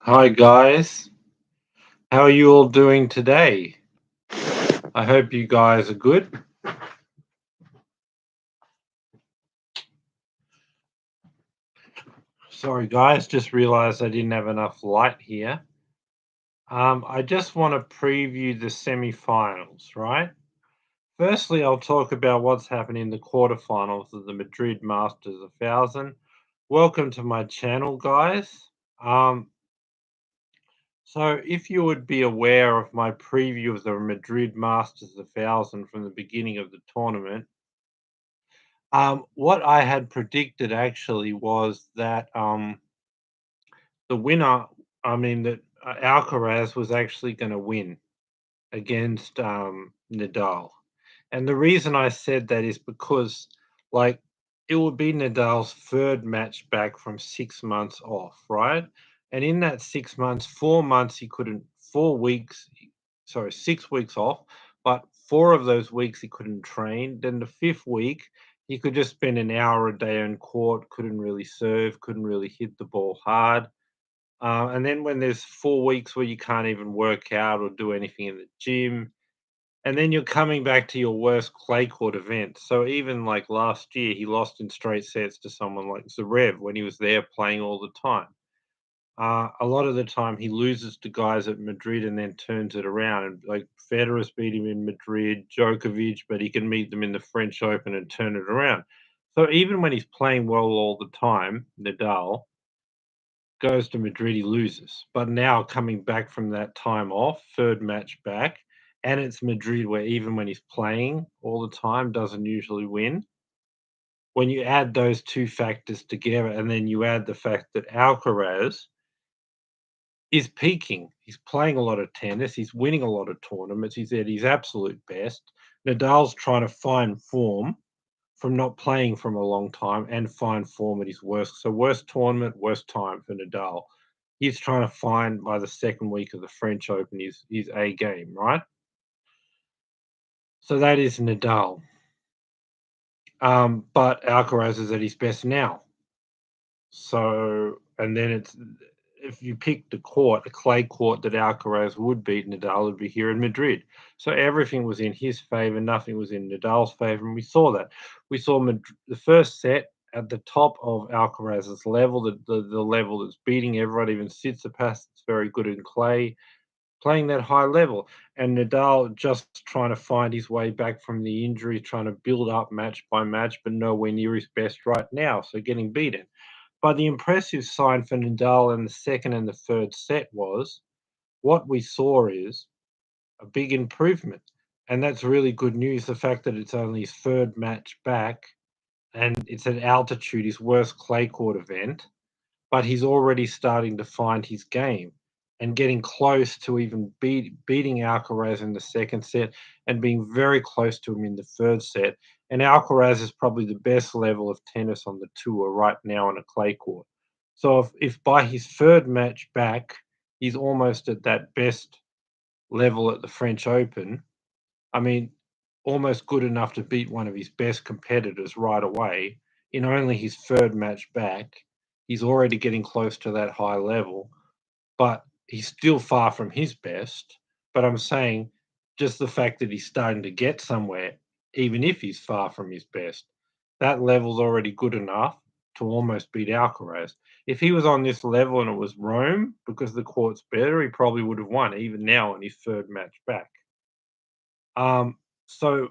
Hi guys, how are you all doing today? I hope you guys are good. Sorry guys, just realized I didn't have enough light here. I just want to preview the semi-finals, right? Firstly, I'll talk about what's happening in the quarterfinals of the Madrid Masters 1000. Welcome to my channel, guys. So if you would be aware of my preview of the Madrid Masters 1000 from the beginning of the tournament, what I had predicted actually was that the winner, that Alcaraz was actually going to win against Nadal. And the reason I said that is because, like, it would be Nadal's third match back from 6 months off, right? And in that 6 months, 4 months, he couldn't, 4 weeks, sorry, 6 weeks off, but 4 of those weeks he couldn't train. Then the fifth week, he could just spend an hour a day on court, couldn't really serve, couldn't really hit the ball hard. And then when there's 4 weeks where you can't even work out or do anything in the gym, and then you're coming back to your worst clay court event. So even like last year, he lost in straight sets to someone like Zverev when he was there playing all the time. A lot of the time, he loses to guys at Madrid and then turns it around. And like Federer's beat him in Madrid, Djokovic, but he can meet them in the French Open and turn it around. So even when he's playing well all the time, Nadal goes to Madrid, he loses. But now coming back from that time off, third match back, and it's Madrid where even when he's playing all the time, doesn't usually win. When you add those two factors together, and then you add the fact that Alcaraz is peaking. He's playing a lot of tennis. He's winning a lot of tournaments. He's at his absolute best. Nadal's trying to find form from not playing from a long time and find form at his worst. So worst tournament, worst time for Nadal. He's trying to find by the second week of the French Open his A game, right? So that is Nadal. But Alcaraz is at his best now. So, and then it's if you picked a court, a clay court that Alcaraz would beat Nadal would be here in Madrid. So everything was in his favor, nothing was in Nadal's favor, and we saw that. We saw the first set at the top of Alcaraz's level, the level that's beating everyone, even Tsitsipas, it's very good in clay, playing that high level. And Nadal just trying to find his way back from the injury, trying to build up match by match, but nowhere near his best right now, so getting beaten. But the impressive sign for Nadal in the second and the third set was what we saw is a big improvement. And that's really good news. The fact that it's only his third match back and it's at altitude, his worst clay court event, but he's already starting to find his game and getting close to even beating Alcaraz in the second set and being very close to him in the third set. And Alcaraz is probably the best level of tennis on the tour right now on a clay court. So if by his third match back, he's almost at that best level at the French Open, I mean, almost good enough to beat one of his best competitors right away in only his third match back. He's already getting close to that high level, but he's still far from his best. But I'm saying just the fact that he's starting to get somewhere, even if he's far from his best, that level's already good enough to almost beat Alcaraz. If he was on this level and it was Rome, because the court's better, he probably would have won, even now on his third match back. So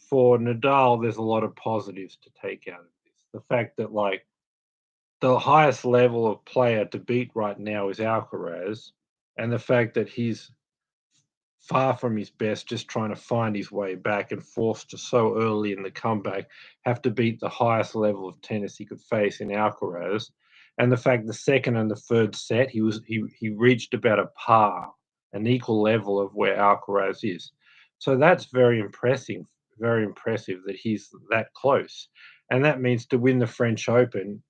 for Nadal, there's a lot of positives to take out of this. The fact that like the highest level of player to beat right now is Alcaraz, and the fact that he's far from his best, just trying to find his way back and forced to so early in the comeback have to beat the highest level of tennis he could face in Alcaraz, and the fact the second and the third set he reached about a par, an equal level of where Alcaraz is. So that's very impressive that he's that close, and that means to win the French Open,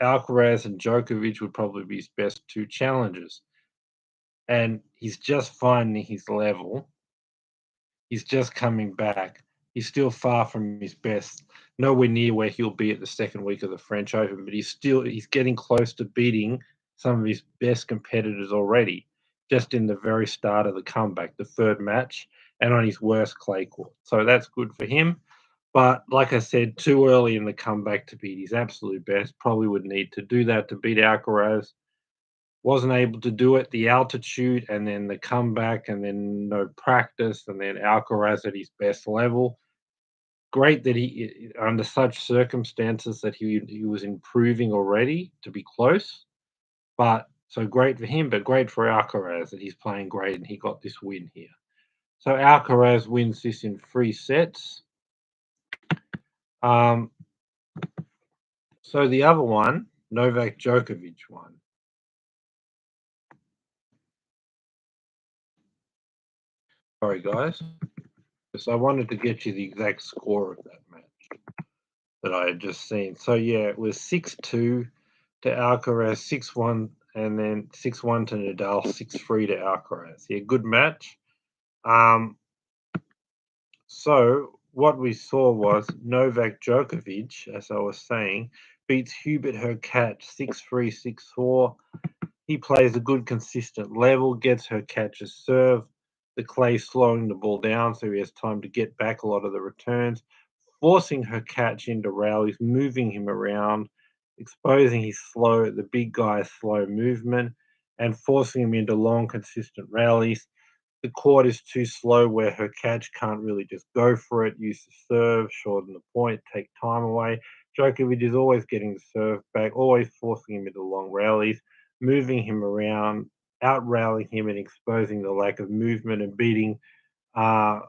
Alcaraz and Djokovic would probably be his best two challengers, and he's just finding his level. He's just coming back. He's still far from his best, nowhere near where he'll be at the second week of the French Open, but he's getting close to beating some of his best competitors already, just in the very start of the comeback, the third match, and on his worst clay court. So that's good for him. But like I said, too early in the comeback to beat his absolute best. Probably would need to do that to beat Alcaraz. Wasn't able to do it. The altitude and then the comeback and then no practice and then Alcaraz at his best level. Great that he, under such circumstances, that he was improving already to be close. But so great for him, but great for Alcaraz that he's playing great and he got this win here. So Alcaraz wins this in 3 sets. Um, so the other one, Novak Djokovic won. Sorry, guys. So I wanted to get you the exact score of that match that I had just seen. So yeah, it was 6-2 to Alcaraz, 6-1, and then 6-1 to Nadal, 6-3 to Alcaraz. Yeah, good match. So what we saw was Novak Djokovic, as I was saying, beats Hubert Hurkacz 6-3, 6-4. He plays a good consistent level, gets Hurkacz's serve. The clay slowing the ball down, so he has time to get back a lot of the returns, forcing Hurkacz into rallies, moving him around, exposing the big guy's slow movement, and forcing him into long, consistent rallies. The court is too slow where Hurkacz can't really just go for it, use the serve, shorten the point, take time away. Djokovic is always getting the serve back, always forcing him into long rallies, moving him around, out rallying him and exposing the lack of movement and uh,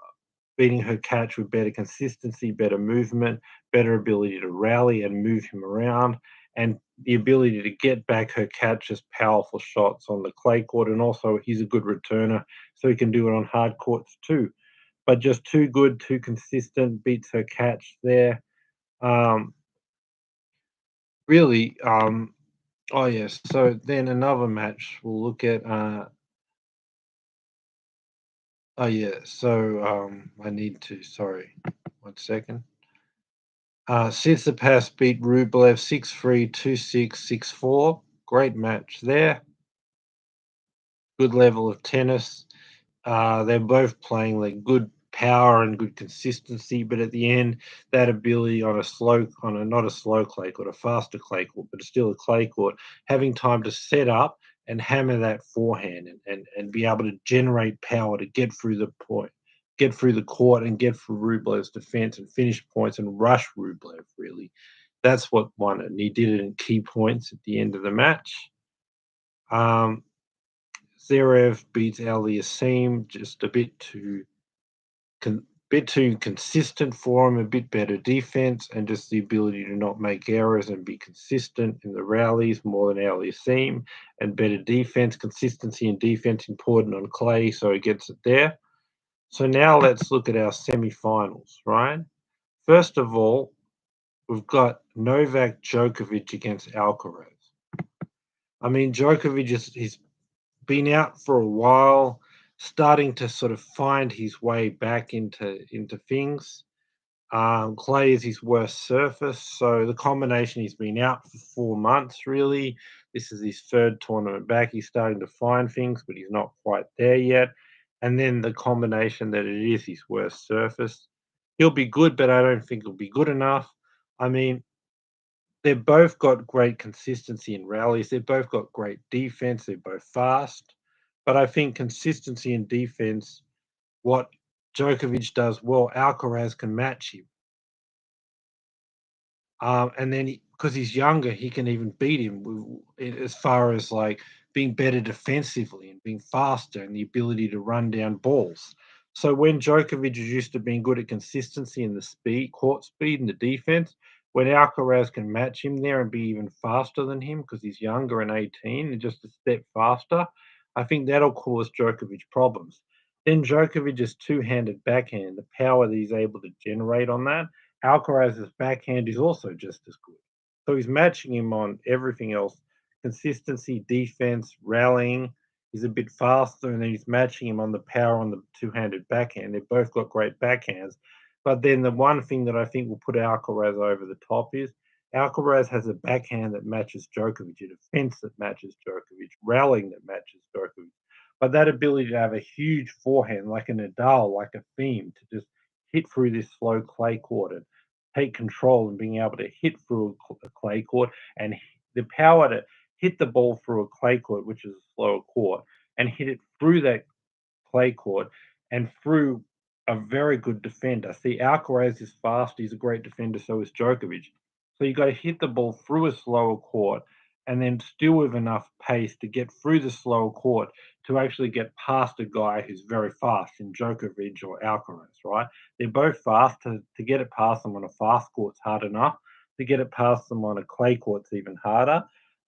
beating Hurkacz with better consistency, better movement, better ability to rally and move him around, and the ability to get back Hurkacz's powerful shots on the clay court. And also, he's a good returner, so he can do it on hard courts too. But just too good, too consistent, beats Hurkacz there. Um, really, oh yes. So then another match we'll look at. Oh yeah. So I need to. Sorry, 1 second. Tsitsipas beat Rublev 6-3, 2-6, 6-4. Great match there. Good level of tennis. They're both playing like good power and good consistency, but at the end, that ability on not a slow clay court, a faster clay court, but still a clay court, having time to set up and hammer that forehand and be able to generate power to get through the point, get through the court and get through Rublev's defense and finish points and rush Rublev, really. That's what won it. And he did it in key points at the end of the match. Um, Zverev beats Aliassime, just a bit too consistent for him, a bit better defense, and just the ability to not make errors and be consistent in the rallies more than Aliassime, and better defense, consistency and defense important on clay, so he gets it there. So now let's look at our semi-finals, right? First of all, we've got Novak Djokovic against Alcaraz. I mean, Djokovic he's been out for a while, starting to sort of find his way back into things. Clay is his worst surface, so the combination he's been out for 4 months really. This is his third tournament back. He's starting to find things, but he's not quite there yet. And then the combination that it is his worst surface. He'll be good, but I don't think he'll be good enough. I mean, they've both got great consistency in rallies. They've both got great defense. They're both fast. But I think consistency in defense, what Djokovic does well, Alcaraz can match him. And then because he's younger, he can even beat him as far as like being better defensively and being faster and the ability to run down balls. So when Djokovic is used to being good at consistency and the speed, court speed and the defense, when Alcaraz can match him there and be even faster than him because he's younger and 18 and just a step faster, I think that'll cause Djokovic problems. Then Djokovic's two-handed backhand, the power that he's able to generate on that, Alcaraz's backhand is also just as good. So he's matching him on everything else: consistency, defense, rallying. He's a bit faster, and then he's matching him on the power on the two-handed backhand. They've both got great backhands. But then the one thing that I think will put Alcaraz over the top is Alcaraz has a backhand that matches Djokovic, a defense that matches Djokovic, rallying that matches Djokovic. But that ability to have a huge forehand, like a Nadal, like a theme, to just hit through this slow clay court and take control and being able to hit through a clay court and the power to hit the ball through a clay court, which is a slower court, and hit it through that clay court and through a very good defender. See, Alcaraz is fast. He's a great defender. So is Djokovic. So you got to hit the ball through a slower court and then still with enough pace to get through the slower court to actually get past a guy who's very fast in Djokovic or Alcaraz, right? They're both fast. To get it past them on a fast court's hard enough. To get it past them on a clay court's even harder.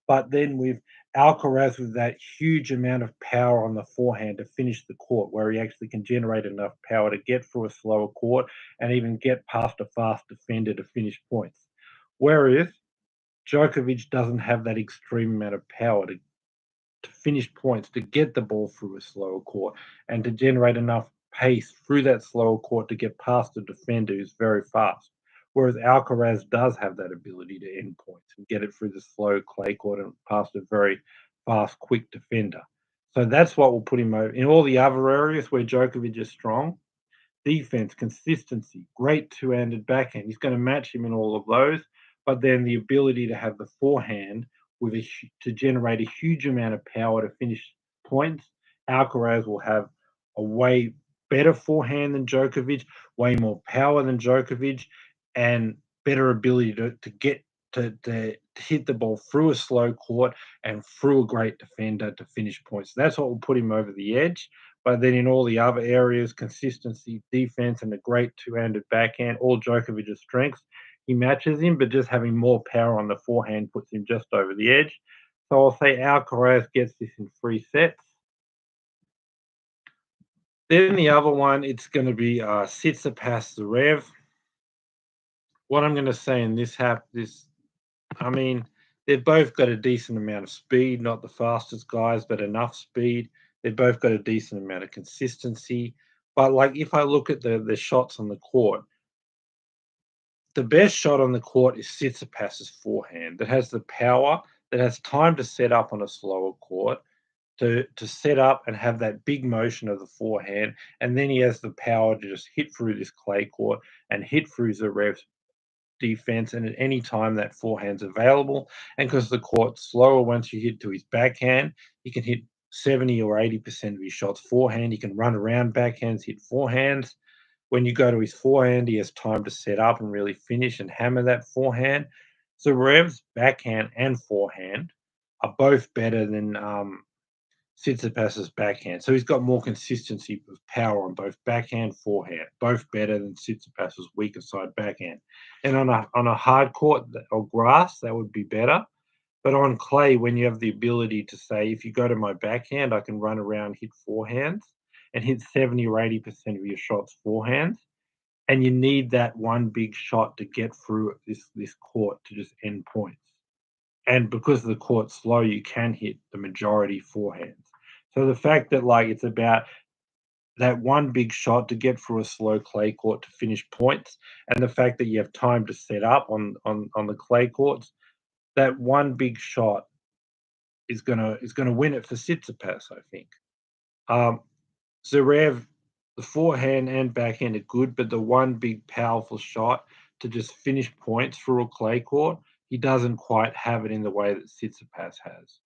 But then with Alcaraz with that huge amount of power on the forehand to finish the court, where he actually can generate enough power to get through a slower court and even get past a fast defender to finish points. Whereas Djokovic doesn't have that extreme amount of power to finish points, to get the ball through a slower court, and to generate enough pace through that slower court to get past a defender who's very fast. Whereas Alcaraz does have that ability to end points and get it through the slow clay court and past a very fast, quick defender. So that's what will put him over. In all the other areas where Djokovic is strong, defense, consistency, great two-handed backhand. He's going to match him in all of those, but then the ability to have the forehand with to generate a huge amount of power to finish points. Alcaraz will have a way better forehand than Djokovic, way more power than Djokovic, and better ability to get to hit the ball through a slow court and through a great defender to finish points. That's what will put him over the edge. But then in all the other areas, consistency, defense, and a great two-handed backhand, all Djokovic's strengths, he matches him, but just having more power on the forehand puts him just over the edge. So I'll say Alcaraz gets this in 3 sets. Then the other one, it's going to be Tsitsipas Zverev. What I'm going to say in this, I mean, they've both got a decent amount of speed, not the fastest guys, but enough speed. They've both got a decent amount of consistency. But like if I look at the shots on the court, the best shot on the court is Tsitsipas's forehand that has the power, that has time to set up on a slower court, to set up and have that big motion of the forehand, and then he has the power to just hit through this clay court and hit through Zverev's defense, and at any time that forehand's available. And because the court's slower, once you hit to his backhand, he can hit 70 or 80% of his shots forehand. He can run around backhands, hit forehands. When you go to his forehand, he has time to set up and really finish and hammer that forehand. So Rev's backhand and forehand are both better than Tsitsipas's backhand. So he's got more consistency of power on both backhand, forehand, both better than Tsitsipas's weaker side backhand. And on a hard court or grass, that would be better. But on clay, when you have the ability to say, if you go to my backhand, I can run around, hit forehands, and hit 70 or 80% of your shots forehands. And you need that one big shot to get through this court to just end points. And because the court's slow, you can hit the majority forehands. So the fact that like it's about that one big shot to get through a slow clay court to finish points, and the fact that you have time to set up on the clay courts, that one big shot is gonna win it for Tsitsipas, I think. Um, Zverev, the forehand and backhand are good, but the one big powerful shot to just finish points through a clay court, he doesn't quite have it in the way that Tsitsipas has.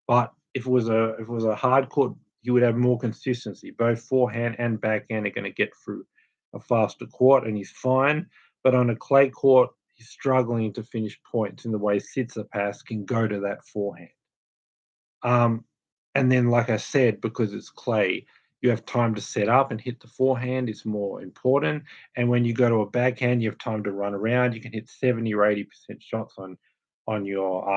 But if it was a hard court, he would have more consistency. Both forehand and backhand are going to get through a faster court, and he's fine. But on a clay court, he's struggling to finish points in the way Tsitsipas can go to that forehand. Um, and then, like I said, because it's clay, you have time to set up and hit the forehand. It's more important. And when you go to a backhand, you have time to run around. You can hit 70 or 80% shots on your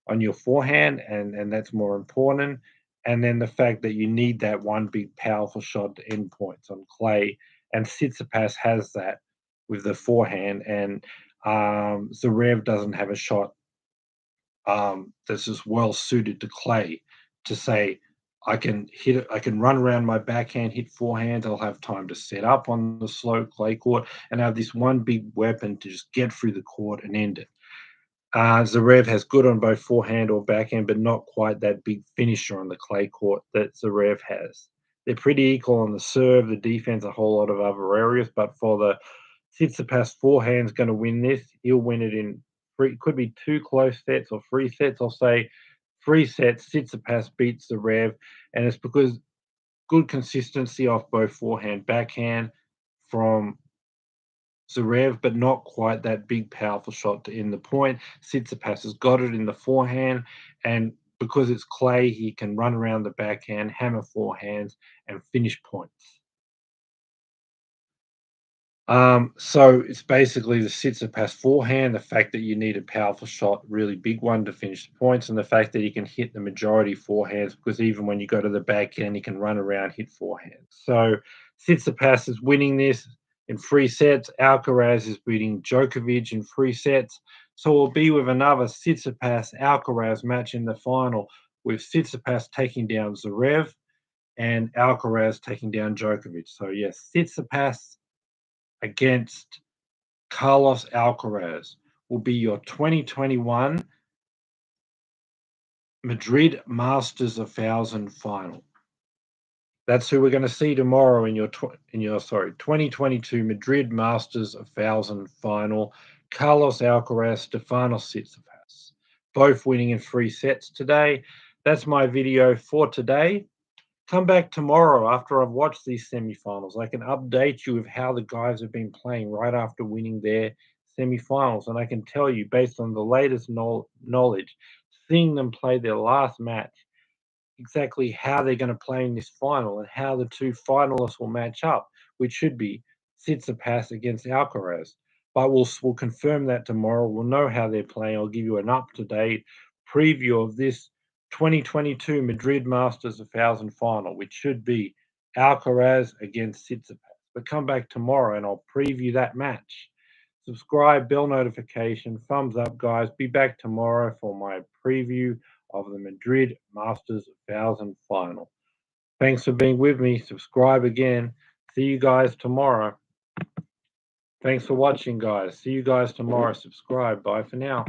on your forehand, and that's more important. And then the fact that you need that one big powerful shot to end points on clay, and Tsitsipas has that with the forehand, and Zverev doesn't have a shot that's just well suited to clay to say I can hit it, I can run around my backhand, hit forehand. I'll have time to set up on the slow clay court and have this one big weapon to just get through the court and end it. Zverev has good on both forehand or backhand, but not quite that big finisher on the clay court that Zverev has. They're pretty equal on the serve, the defense, a whole lot of other areas. But for the Tsitsipas forehand's going to win this. He'll win it in three. Could be two close sets or three sets. I'll say three sets. Tsitsipas beats Zverev, and it's because good consistency off both forehand, backhand from Zverev, but not quite that big, powerful shot to end the point. Tsitsipas has got it in the forehand, and because it's clay, he can run around the backhand, hammer forehands, and finish points. So it's basically the Tsitsipas forehand, the fact that you need a powerful shot, really big one to finish the points, and the fact that he can hit the majority forehands because even when you go to the backhand, he can run around, hit forehands. So Tsitsipas is winning this in three sets. Alcaraz is beating Djokovic in three sets. So we'll be with another Tsitsipas Alcaraz match in the final, with Tsitsipas taking down Zverev and Alcaraz taking down Djokovic. So yes, Tsitsipas against Carlos Alcaraz will be your 2021 Madrid Masters 1000 final. That's who we're going to see tomorrow in your 2022 Madrid Masters 1000 final. Carlos Alcaraz, Stefanos Tsitsipas, both winning in three sets today. That's my video for today. Come back tomorrow after I've watched these semifinals. I can update you with how the guys have been playing right after winning their semifinals. And I can tell you, based on the latest knowledge, seeing them play their last match, exactly how they're going to play in this final and how the two finalists will match up, which should be Tsitsipas against Alcaraz. But we'll confirm that tomorrow. We'll know how they're playing. I'll give you an up-to-date preview of this 2022 Madrid Masters 1000 final, which should be Alcaraz against Tsitsipas. But come back tomorrow and I'll preview that match. Subscribe, bell notification, thumbs up, guys. Be back tomorrow for my preview of the Madrid Masters 1000 final. Thanks for being with me. Subscribe again. See you guys tomorrow. Thanks for watching, guys. See you guys tomorrow. Subscribe. Bye for now.